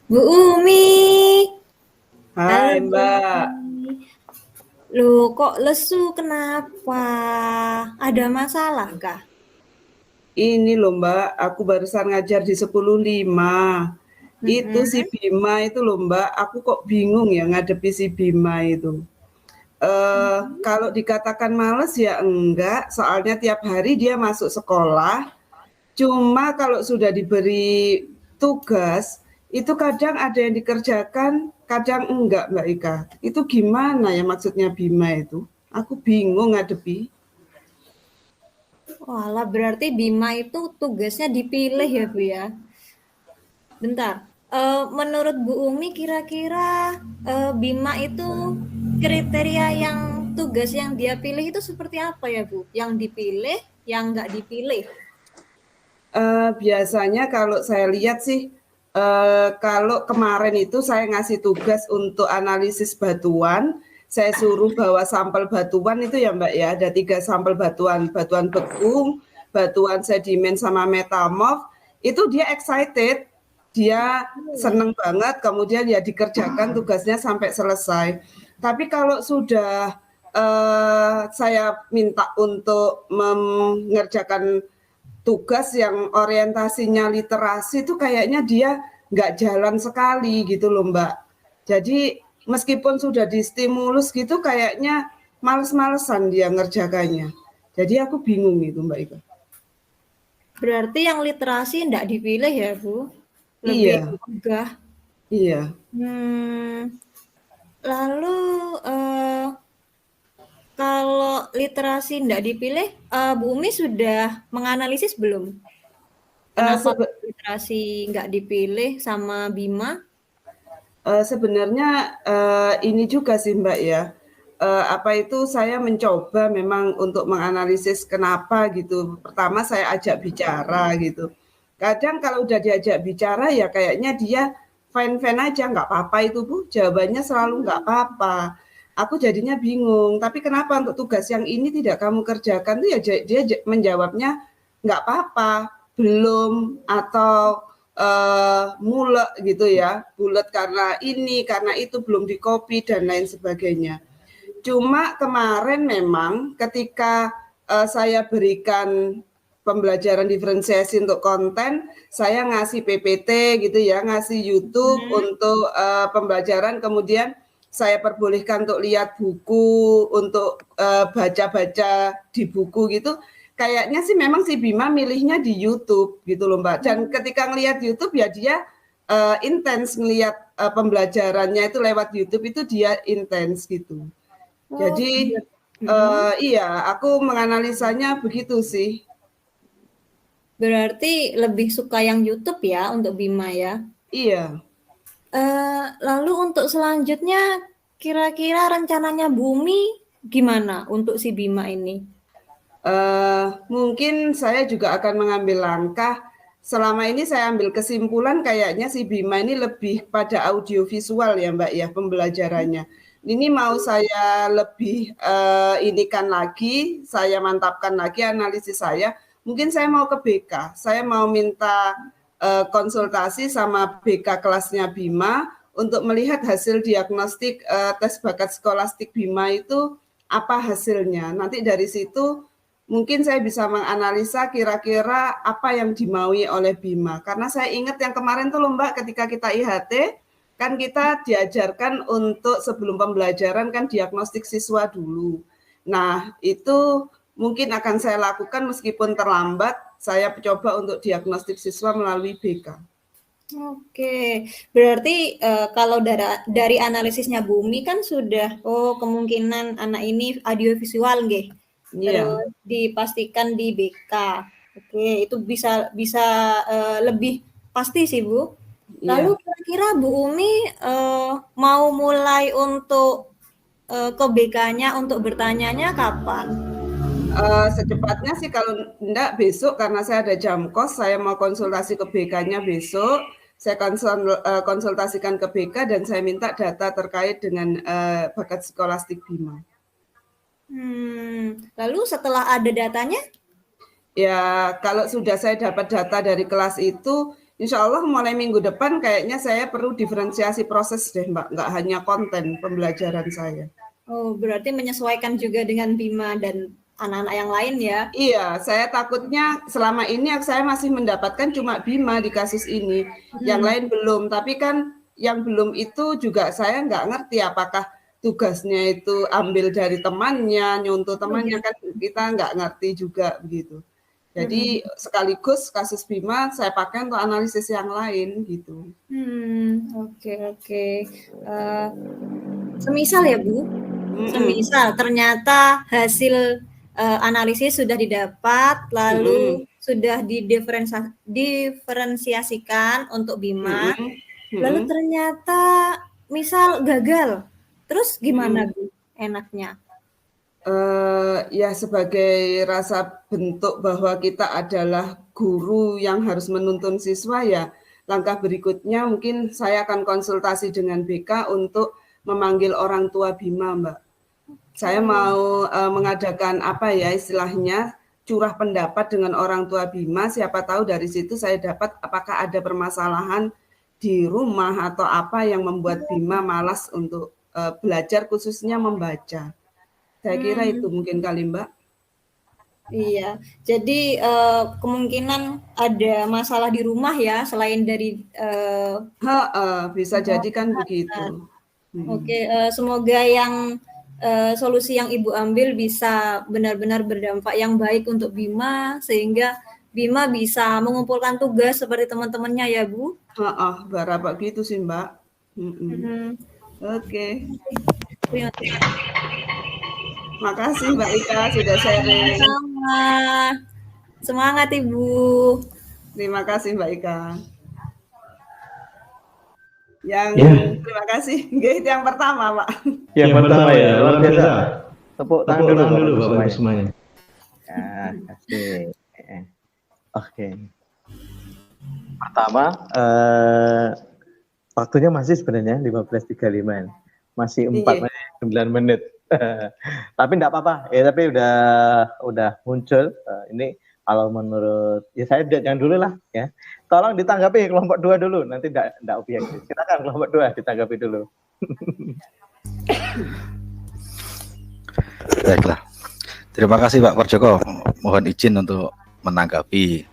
Bu Umi, halo Hai Bu Mbak, Umi. Loh, kok lesu? Kenapa? Ada masalah kah? ini loh Mbak, aku barusan ngajar di 10.5. Itu si Mm-mm. Bima itu loh Mbak, aku kok bingung ya ngadepi si Bima itu. Kalau dikatakan males ya enggak, soalnya tiap hari dia masuk sekolah. Cuma kalau sudah diberi tugas, itu kadang ada yang dikerjakan, kadang enggak Mbak Ika. Itu gimana ya maksudnya Bima itu? Aku bingung ngadepi. Walah, berarti Bima itu tugasnya dipilih ya, Bu ya? Bentar. Menurut Bu Umi, kira-kira Bima itu kriteria yang tugas yang dia pilih itu seperti apa ya, Bu? Yang dipilih, yang nggak dipilih? Biasanya kalau saya lihat sih, kalau kemarin itu saya ngasih tugas untuk analisis batuan, saya suruh bawa sampel batuan itu ya Mbak ya, ada 3 sampel batuan, batuan beku, batuan sedimen sama metamorf, itu dia excited, dia seneng banget, kemudian ya dikerjakan tugasnya sampai selesai. Tapi kalau sudah saya minta untuk mengerjakan tugas yang orientasinya literasi itu kayaknya dia nggak jalan sekali gitu loh Mbak. Jadi meskipun sudah distimulus gitu kayaknya males-malesan dia ngerjakannya. Jadi aku bingung itu Mbak Ika. Berarti yang literasi nggak dipilih ya, Bu? Lebih Iya, ogah. iya. Hmm, lalu eh, kalau literasi nggak dipilih, Bu Umi sudah menganalisis belum? Eh, Kenapa sebe- literasi nggak dipilih sama Bima? Sebenarnya ini juga sih Mbak ya. Apa itu saya mencoba memang untuk menganalisis kenapa gitu. Pertama saya ajak bicara gitu. Kadang kalau udah diajak bicara ya kayaknya dia fine-fine aja, nggak apa-apa itu Bu. Jawabannya selalu nggak apa-apa. Aku jadinya bingung. Tapi kenapa untuk tugas yang ini tidak kamu kerjakan tuh ya dia menjawabnya nggak apa-apa, belum atau mulek gitu ya, bulat karena ini, karena itu belum di-copy dan lain sebagainya. Cuma kemarin memang ketika saya berikan pembelajaran diferensiasi untuk konten, saya ngasih PPT gitu ya, ngasih YouTube Hmm. untuk pembelajaran, kemudian saya perbolehkan untuk lihat buku, untuk baca-baca di buku gitu. Kayaknya sih memang si Bima milihnya di YouTube gitu loh Mbak. Dan ketika ngelihat YouTube ya dia intens ngelihat pembelajarannya itu lewat YouTube itu dia intens gitu. Oh, Jadi mm-mm. iya, aku menganalisanya begitu sih. Berarti lebih suka yang YouTube ya untuk Bima ya. Iya. Lalu untuk selanjutnya, kira-kira rencananya Bumi gimana untuk si Bima ini? Mungkin saya juga akan mengambil langkah. Selama ini saya ambil kesimpulan kayaknya si Bima ini lebih pada audiovisual ya Mbak ya pembelajarannya. Ini mau saya lebih inikan lagi, saya mantapkan lagi analisis saya. Mungkin saya mau ke BK, saya mau minta konsultasi sama BK kelasnya Bima untuk melihat hasil diagnostik tes bakat skolastik Bima itu apa hasilnya. Nanti dari situ mungkin saya bisa menganalisa kira-kira apa yang dimaui oleh Bima. Karena saya ingat yang kemarin tuh loh Mbak, ketika kita IHT, kan kita diajarkan untuk sebelum pembelajaran kan diagnostik siswa dulu. Nah, itu mungkin akan saya lakukan meskipun terlambat, saya coba untuk diagnostik siswa melalui BK. Oke, berarti kalau dari analisisnya Bumi kan sudah, oh kemungkinan anak ini audiovisual nggih. Iya, Terus dipastikan di BK. Oke, itu bisa bisa lebih pasti sih Bu. Lalu iya. kira-kira Bu Umi mau mulai untuk ke BK-nya untuk bertanyanya kapan? Secepatnya sih kalau enggak besok karena saya ada jam kos, saya mau konsultasi ke BK-nya besok. Saya konsultasikan ke BK dan saya minta data terkait dengan bakat skolastik Bima. Lalu setelah ada datanya, Ya, kalau sudah saya dapat data dari kelas itu, Insya Allah mulai minggu depan kayaknya saya perlu diferensiasi proses deh Mbak, nggak hanya konten pembelajaran saya. Oh, berarti menyesuaikan juga dengan Bima dan anak-anak yang lain ya? Iya, saya takutnya selama ini saya masih mendapatkan cuma Bima di kasus ini, yang lain belum. Tapi kan yang belum itu juga saya nggak ngerti apakah tugasnya itu ambil dari temannya, nyontoh temannya, kan kita nggak ngerti juga begitu. Jadi sekaligus kasus Bima saya pakai untuk analisis yang lain gitu. Oke oke. Semisal ya Bu, semisal ternyata hasil analisis sudah didapat, lalu sudah diferensiasikan untuk Bima, lalu ternyata misal gagal, terus gimana Bu enaknya? Ya sebagai rasa bentuk bahwa kita adalah guru yang harus menuntun siswa, ya langkah berikutnya mungkin saya akan konsultasi dengan BK untuk memanggil orang tua Bima, Mbak. Saya mau mengadakan apa ya istilahnya, curah pendapat dengan orang tua Bima, siapa tahu dari situ saya dapat apakah ada permasalahan di rumah atau apa yang membuat Bima malas untuk belajar, khususnya membaca. Saya kira itu mungkin kali Mbak. Iya, jadi kemungkinan ada masalah di rumah ya selain dari bisa jadi kan begitu. Oke, semoga yang solusi yang Ibu ambil bisa benar-benar berdampak yang baik untuk Bima sehingga Bima bisa mengumpulkan tugas seperti teman-temannya ya Bu. Berapa gitu sih Mbak. Oke. Terima kasih. Makasih Mbak Ika sudah sharing. Sama. Semangat Ibu. Terima kasih Mbak Ika. Yang terima kasih. Itu yang pertama, Pak. Yang pertama ya, luar biasa. Tepuk tangan dulu Bapak semuanya. Ya, kasih. Oke. Pertama, waktunya masih sebenarnya 15.35. Masih 4 menit, 9 menit. Tapi enggak apa-apa. Ya, tapi udah muncul. Ini kalau menurut ya saya jangan dulu lah ya. Tolong ditanggapi kelompok 2 dulu, nanti enggak objektif. Silakan kelompok 2 ditanggapi dulu. Baiklah. Terima kasih Pak Parjoko. Mohon izin untuk menanggapi.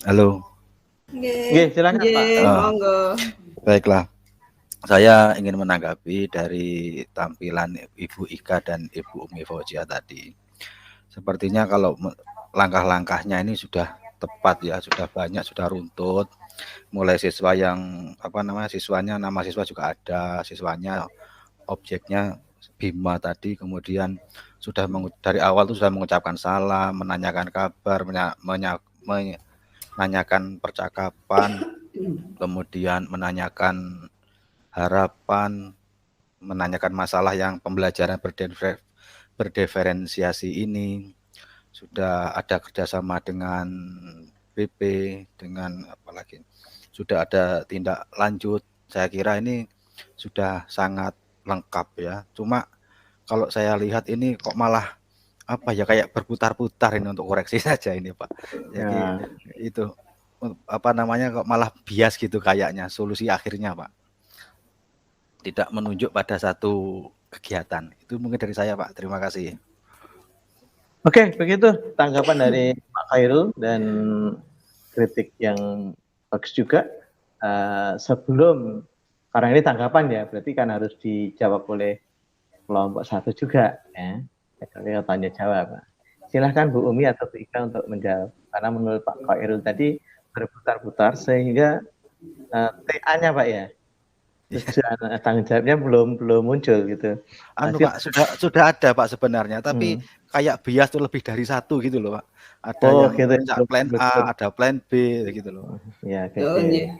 Halo. Oke, silakan Pak. Monggo. Baiklah. Saya ingin menanggapi dari tampilan Ibu Ika dan Ibu Umi Fauzia tadi. Sepertinya kalau langkah-langkahnya ini sudah tepat ya, sudah banyak, sudah runtut. Mulai siswa yang siswanya, nama siswa juga ada, siswanya objeknya Bima tadi, kemudian sudah dari awal itu sudah mengucapkan salam, menanyakan kabar, menanyakan percakapan, kemudian menanyakan harapan, menanyakan masalah yang pembelajaran berdiferensiasi ini. Sudah ada kerjasama dengan BP, dengan apalagi sudah ada tindak lanjut. Saya kira ini sudah sangat lengkap ya. Cuma kalau saya lihat ini kok malah kayak berputar-putar ini untuk koreksi saja ini Pak. Jadi itu kok malah bias gitu kayaknya solusi akhirnya Pak. Tidak menunjuk pada satu kegiatan. Itu mungkin dari saya Pak. Terima kasih. Oke, begitu tanggapan dari Pak Khairul dan kritik yang bagus juga. Sebelum, karena ini tanggapan ya, berarti kan harus dijawab oleh kelompok 1 juga ya. Jadi tanya jawab. Silahkan Bu Umi atau Bu Ika untuk menjawab. Karena menurut Pak Khairul tadi berputar-putar sehingga TA-nya Pak ya. Tanggung jawabnya belum muncul gitu. Pak, sudah ada Pak sebenarnya, tapi kayak bias itu lebih dari satu gitu loh Pak. Ada yang gitu, plan A, ada plan B gitu loh. Ya, oke.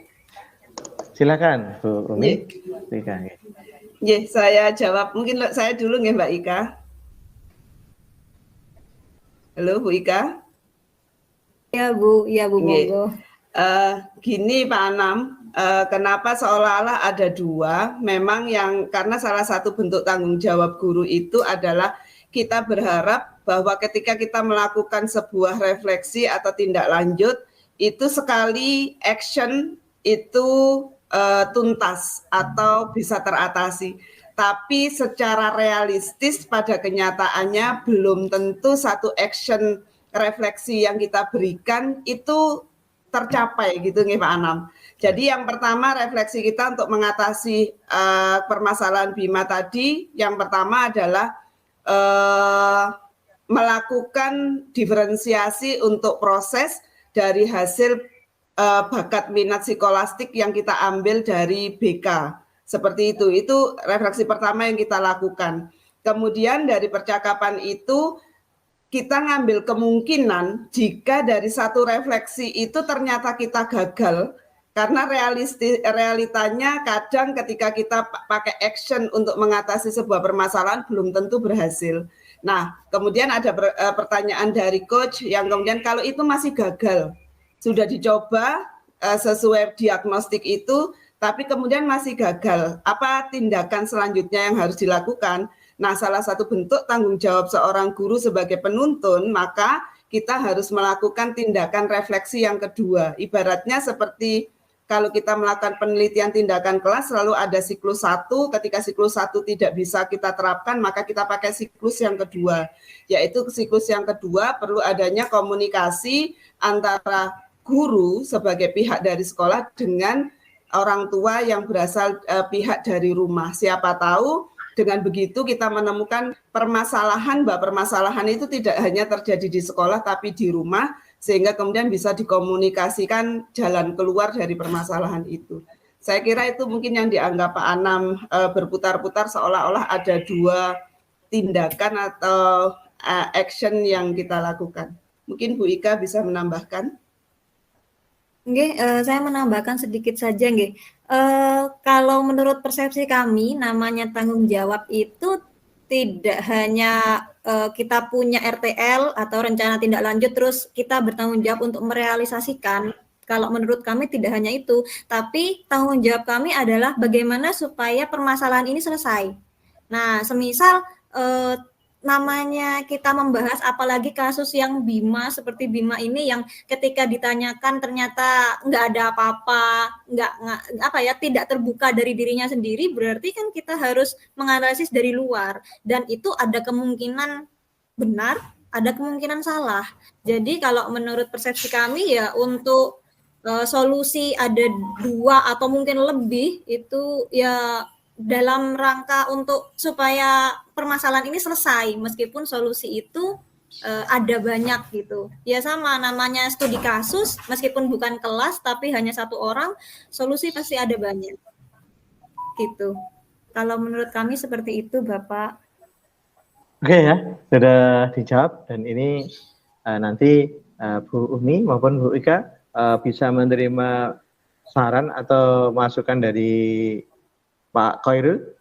Silakan Bu Umi. Saya jawab. Mungkin saya dulu nggih Mbak Ika. Halo Bu Ika. Ya Bu, monggo. Gini Pak Anam, kenapa seolah-olah ada 2, memang yang karena salah satu bentuk tanggung jawab guru itu adalah kita berharap bahwa ketika kita melakukan sebuah refleksi atau tindak lanjut, itu sekali action itu tuntas atau bisa teratasi. Tapi secara realistis pada kenyataannya belum tentu satu action refleksi yang kita berikan itu tercapai gitu nih Pak Anam. Jadi yang pertama refleksi kita untuk mengatasi permasalahan Bima tadi, yang pertama adalah melakukan diferensiasi untuk proses dari hasil bakat minat psikolastik yang kita ambil dari BK. Seperti itu refleksi pertama yang kita lakukan. Kemudian dari percakapan itu kita ngambil kemungkinan jika dari satu refleksi itu ternyata kita gagal, karena realitanya kadang ketika kita pakai action untuk mengatasi sebuah permasalahan belum tentu berhasil. Nah, kemudian ada pertanyaan dari coach yang kemudian kalau itu masih gagal, sudah dicoba sesuai diagnostik itu, tapi kemudian masih gagal, apa tindakan selanjutnya yang harus dilakukan? Nah, salah satu bentuk tanggung jawab seorang guru sebagai penuntun, maka kita harus melakukan tindakan refleksi yang kedua. Ibaratnya seperti kalau kita melakukan penelitian tindakan kelas, selalu ada siklus 1, ketika siklus 1 tidak bisa kita terapkan, maka kita pakai siklus yang kedua. Yaitu siklus yang kedua perlu adanya komunikasi antara guru sebagai pihak dari sekolah dengan orang tua yang berasal pihak dari rumah. Siapa tahu dengan begitu kita menemukan permasalahan, bahwa permasalahan itu tidak hanya terjadi di sekolah tapi di rumah, sehingga kemudian bisa dikomunikasikan jalan keluar dari permasalahan itu. Saya kira itu mungkin yang dianggap Pak Anam berputar-putar seolah-olah ada dua tindakan atau action yang kita lakukan. Mungkin Bu Ika bisa menambahkan. Nggih, saya menambahkan sedikit saja nggih. Kalau menurut persepsi kami, namanya tanggung jawab itu tidak hanya kita punya RTL atau rencana tindak lanjut terus kita bertanggung jawab untuk merealisasikan. Kalau menurut kami tidak hanya itu, tapi tanggung jawab kami adalah bagaimana supaya permasalahan ini selesai. Nah, semisal namanya kita membahas apalagi kasus yang Bima seperti Bima ini yang ketika ditanyakan ternyata nggak ada apa-apa, nggak apa ya, tidak terbuka dari dirinya sendiri, berarti kan kita harus menganalisis dari luar dan itu ada kemungkinan benar, ada kemungkinan salah. Jadi kalau menurut persepsi kami ya untuk solusi ada 2 atau mungkin lebih itu ya dalam rangka untuk supaya permasalahan ini selesai, meskipun solusi itu ada banyak gitu. Ya sama, namanya studi kasus, meskipun bukan kelas tapi hanya 1 orang, solusi pasti ada banyak. Gitu. Kalau menurut kami seperti itu, Bapak. Oke ya, sudah dijawab dan ini nanti Bu Umi maupun Bu Ika bisa menerima saran atau masukan dari Pak Khairul?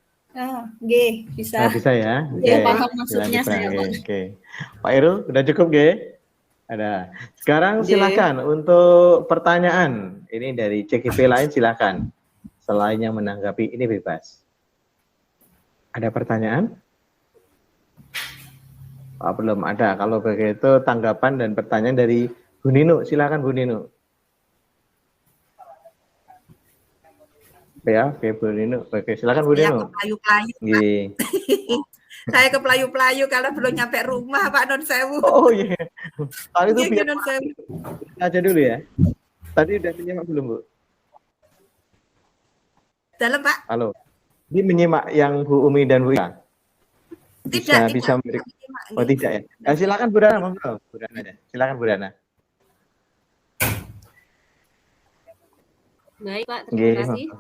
Bisa. Bisa ya? Ya, paham maksudnya saya, Pak. Oke. Pak Irul, udah cukup, Ada. Sekarang silakan untuk pertanyaan. Ini dari CGP lain silakan. Selain yang menanggapi ini bebas. Ada pertanyaan? Belum ada. Kalau begitu tanggapan dan pertanyaan dari Bu Nino. Silakan Bu Nino. Ya, oke Bu Nino. Oke, silakan Bu Nino. Kepelayu-pelayu. Saya kepelayu-pelayu kalau belum nyampe rumah Pak Non Sewu. Oh iya. Kali itu Iya, Non Sewu. aja dulu ya. Tadi udah menyimak belum, Bu? Dalam Pak? Halo. Ini menyimak yang Bu Umi dan Bu Ika? Tidak. Bisa memberikan. Oh tidak ya. Silakan Bu Dana, monggo. Bu Dana ya. Silakan Bu Dana. Baik Pak, terima kasih.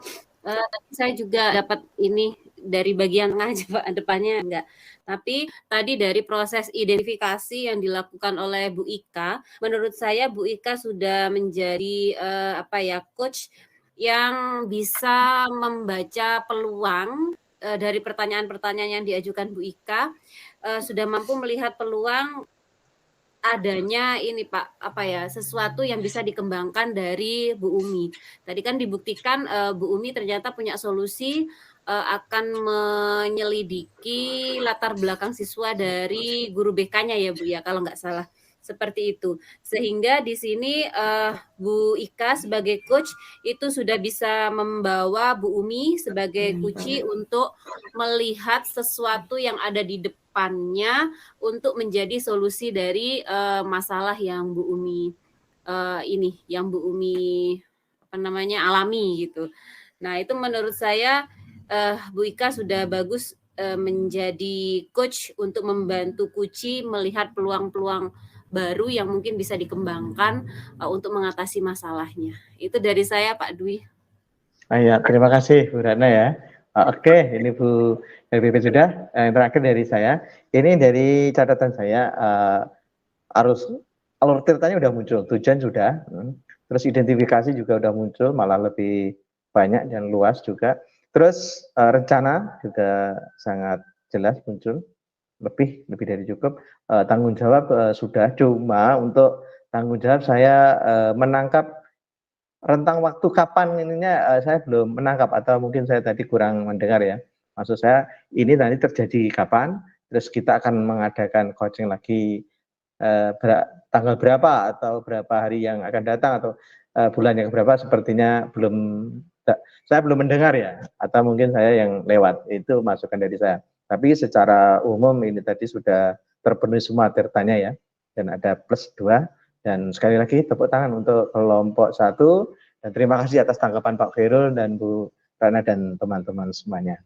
Saya juga dapat ini dari bagian tengah aja Pak, depannya enggak. Tapi tadi dari proses identifikasi yang dilakukan oleh Bu Ika, menurut saya Bu Ika sudah menjadi coach yang bisa membaca peluang dari pertanyaan-pertanyaan yang diajukan Bu Ika, sudah mampu melihat peluang adanya ini Pak, sesuatu yang bisa dikembangkan dari Bu Umi. Tadi kan dibuktikan Bu Umi ternyata punya solusi akan menyelidiki latar belakang siswa dari guru BK-nya ya Bu ya, kalau nggak salah seperti itu. Sehingga di sini Bu Ika sebagai coach itu sudah bisa membawa Bu Umi sebagai coach untuk melihat sesuatu yang ada di depannya untuk menjadi solusi dari masalah yang Bu Umi alami gitu. Nah, itu menurut saya Bu Ika sudah bagus menjadi coach untuk membantu Kuci melihat peluang-peluang baru yang mungkin bisa dikembangkan untuk mengatasi masalahnya. Itu dari saya, Pak Dwi. Ya, terima kasih Bu Ratna ya. Oke, ini Bu LBP sudah. Yang terakhir dari saya, ini dari catatan saya alur ceritanya udah muncul, tujuan sudah, terus identifikasi juga udah muncul, malah lebih banyak dan luas juga. Terus rencana juga sangat jelas muncul, lebih dari cukup. Tanggung jawab sudah, cuma untuk tanggung jawab saya menangkap rentang waktu kapan ininya saya belum menangkap, atau mungkin saya tadi kurang mendengar ya. Maksud saya ini nanti terjadi kapan, terus kita akan mengadakan coaching lagi tanggal berapa atau berapa hari yang akan datang atau bulan yang berapa, sepertinya saya belum mendengar ya, atau mungkin saya yang lewat, itu masukan dari saya. Tapi secara umum ini tadi sudah terpenuhi semua ceritanya ya, dan ada plus 2, dan sekali lagi tepuk tangan untuk kelompok 1, dan terima kasih atas tanggapan Pak Khairul dan Bu Ratna dan teman-teman semuanya.